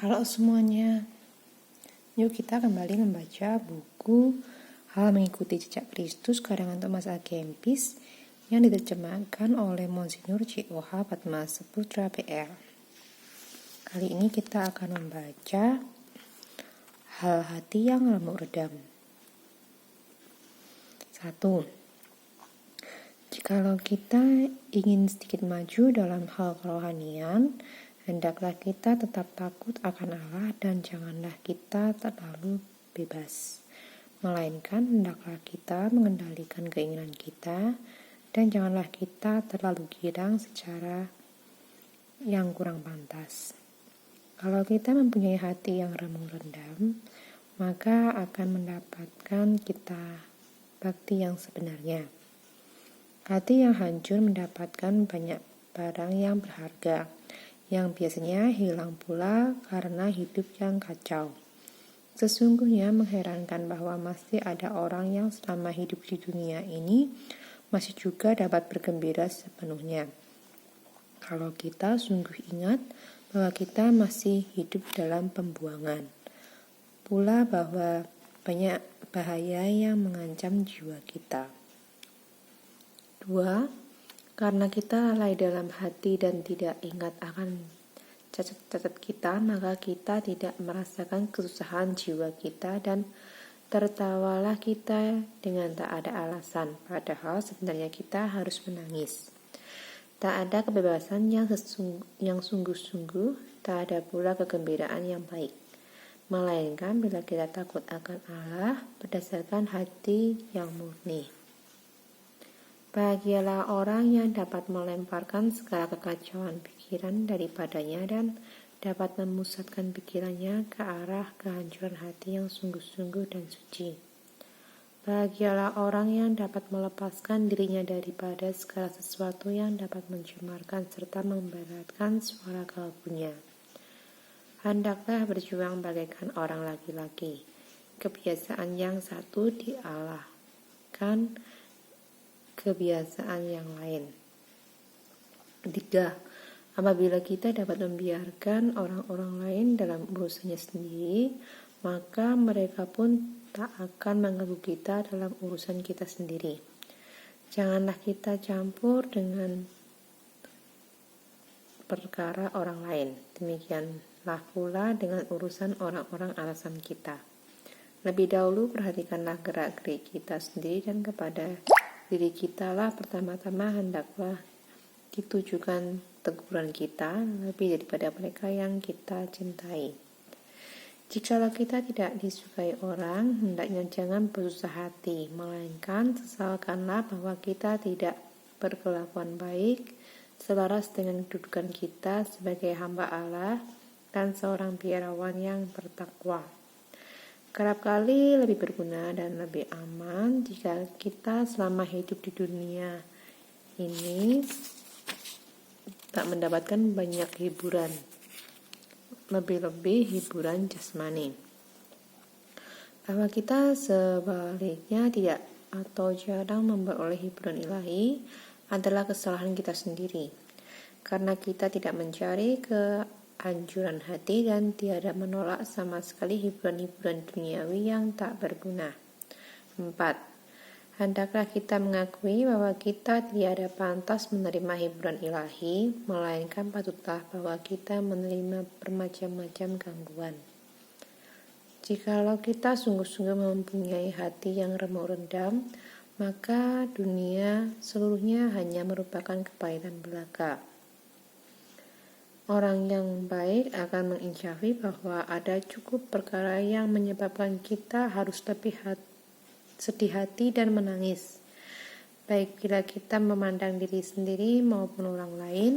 Halo semuanya, yuk kita kembali membaca buku Hal Mengikuti Jejak Kristus karangan Thomas A. Kempis yang diterjemahkan oleh Monsignor C.O.H. Padmasaputra PR. Kali ini kita akan membaca Hal Hati yang Remuk Redam. 1. Jikalau kita ingin sedikit maju dalam hal kerohanian, hendaklah kita tetap takut akan Allah dan janganlah kita terlalu bebas. Melainkan hendaklah kita mengendalikan keinginan kita dan janganlah kita terlalu girang secara yang kurang pantas. Kalau kita mempunyai hati yang remuk redam, maka akan mendapatkan kita bakti yang sebenarnya. Hati yang hancur mendapatkan banyak barang yang berharga, yang biasanya hilang pula karena hidup yang kacau. Sesungguhnya mengherankan bahwa masih ada orang yang selama hidup di dunia ini masih juga dapat bergembira sepenuhnya. Kalau kita sungguh ingat bahwa kita masih hidup dalam pembuangan, pula bahwa banyak bahaya yang mengancam jiwa kita. 2. Karena kita lalai dalam hati dan tidak ingat akan cacat-cacat kita, maka kita tidak merasakan kesusahan jiwa kita dan tertawalah kita dengan tak ada alasan, padahal sebenarnya kita harus menangis. Tak ada kebebasan yang sungguh-sungguh, tak ada pula kegembiraan yang baik, melainkan bila kita takut akan Allah berdasarkan hati yang murni. Bahagialah orang yang dapat melemparkan segala kekacauan pikiran daripadanya dan dapat memusatkan pikirannya ke arah kehancuran hati yang sungguh-sungguh dan suci. Bahagialah orang yang dapat melepaskan dirinya daripada segala sesuatu yang dapat mencemarkan serta memberatkan suara kalbunya. Hendaklah berjuang bagaikan orang laki-laki. Kebiasaan yang satu dialahkan kebiasaan yang lain. 3. Apabila kita dapat membiarkan orang-orang lain dalam urusannya sendiri, maka mereka pun tak akan mengganggu kita dalam urusan kita sendiri. Janganlah kita campur dengan perkara orang lain. Demikianlah pula dengan urusan orang-orang alasan kita. Lebih dahulu perhatikanlah gerak-gerik kita sendiri dan kepada diri kita lah pertama-tama hendaklah ditujukan teguran kita lebih daripada mereka yang kita cintai. Jikalau kita tidak disukai orang, hendaknya jangan bersusah hati, melainkan sesalkanlah bahwa kita tidak berkelakuan baik selaras dengan kedudukan kita sebagai hamba Allah dan seorang biarawan yang bertakwa. Kerap kali lebih berguna dan lebih aman jika kita selama hidup di dunia ini tak mendapatkan banyak hiburan, lebih-lebih hiburan jasmani. Bahwa kita sebaliknya tidak atau jarang memperoleh hiburan ilahi adalah kesalahan kita sendiri, karena kita tidak mencari kehancuran hati dan tiada menolak sama sekali hiburan-hiburan duniawi yang tak berguna. 4. Hendaklah kita mengakui bahwa kita tiada pantas menerima hiburan ilahi, melainkan patutlah bahwa kita menerima bermacam-macam gangguan. Jikalau kita sungguh-sungguh mempunyai hati yang remuk redam, maka dunia seluruhnya hanya merupakan kepahitan belaka. Orang yang baik akan menginsafi bahwa ada cukup perkara yang menyebabkan kita harus lebih sedih hati dan menangis. Baik bila kita memandang diri sendiri maupun orang lain,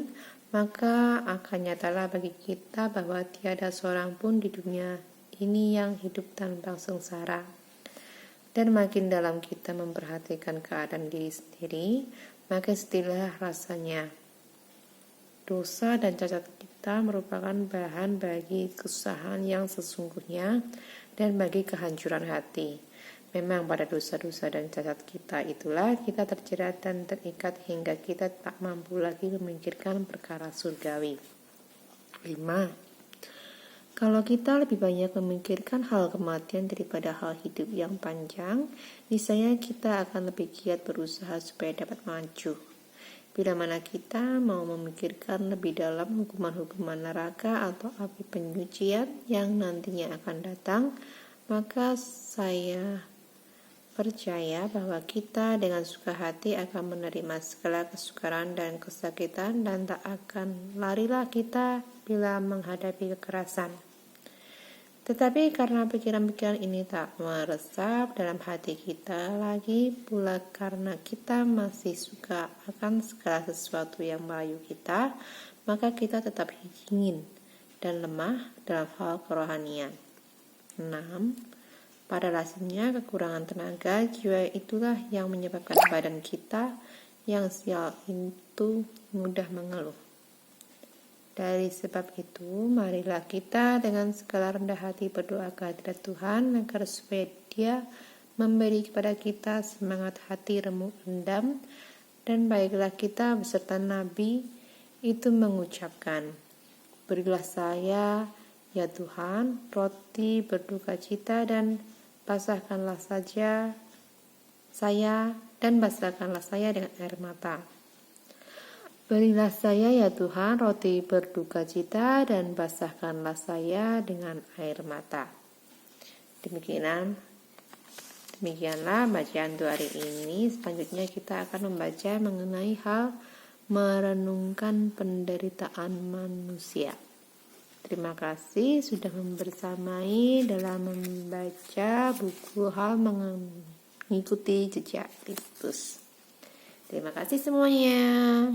maka akan nyatalah bagi kita bahwa tiada seorang pun di dunia ini yang hidup tanpa sengsara. Dan makin dalam kita memperhatikan keadaan diri sendiri, makin sedihlah rasanya. Dosa dan cacat kita merupakan bahan bagi kesusahan yang sesungguhnya dan bagi kehancuran hati. Memang pada dosa-dosa dan cacat kita itulah kita terjerat dan terikat hingga kita tak mampu lagi memikirkan perkara surgawi. 5. Kalau kita lebih banyak memikirkan hal kematian daripada hal hidup yang panjang, niscaya kita akan lebih giat berusaha supaya dapat maju. Bila mana kita mau memikirkan lebih dalam hukuman-hukuman neraka atau api penyucian yang nantinya akan datang, maka saya percaya bahwa kita dengan suka hati akan menerima segala kesukaran dan kesakitan dan tak akan larilah kita bila menghadapi kekerasan. Tetapi karena pikiran-pikiran ini tak meresap dalam hati kita lagi pula karena kita masih suka akan segala sesuatu yang merayu kita, maka kita tetap ingin dan lemah dalam hal kerohanian. 6. Pada dasarnya kekurangan tenaga jiwa itulah yang menyebabkan badan kita yang sial itu mudah mengeluh. Dari sebab itu, marilah kita dengan segala rendah hati berdoa kehadirat Tuhan agar supaya Dia memberi kepada kita semangat hati remuk rendam, dan baiklah kita beserta Nabi itu mengucapkan, berilah saya, ya Tuhan, roti berduka cita dan basahkanlah saya dengan air mata. Berilah saya ya Tuhan roti berduka cita dan basahkanlah saya dengan air mata. Demikianlah bacaan untuk hari ini. Selanjutnya kita akan membaca mengenai hal merenungkan penderitaan manusia. Terima kasih sudah membersamai dalam membaca buku hal mengikuti jejak Kristus. Terima kasih semuanya.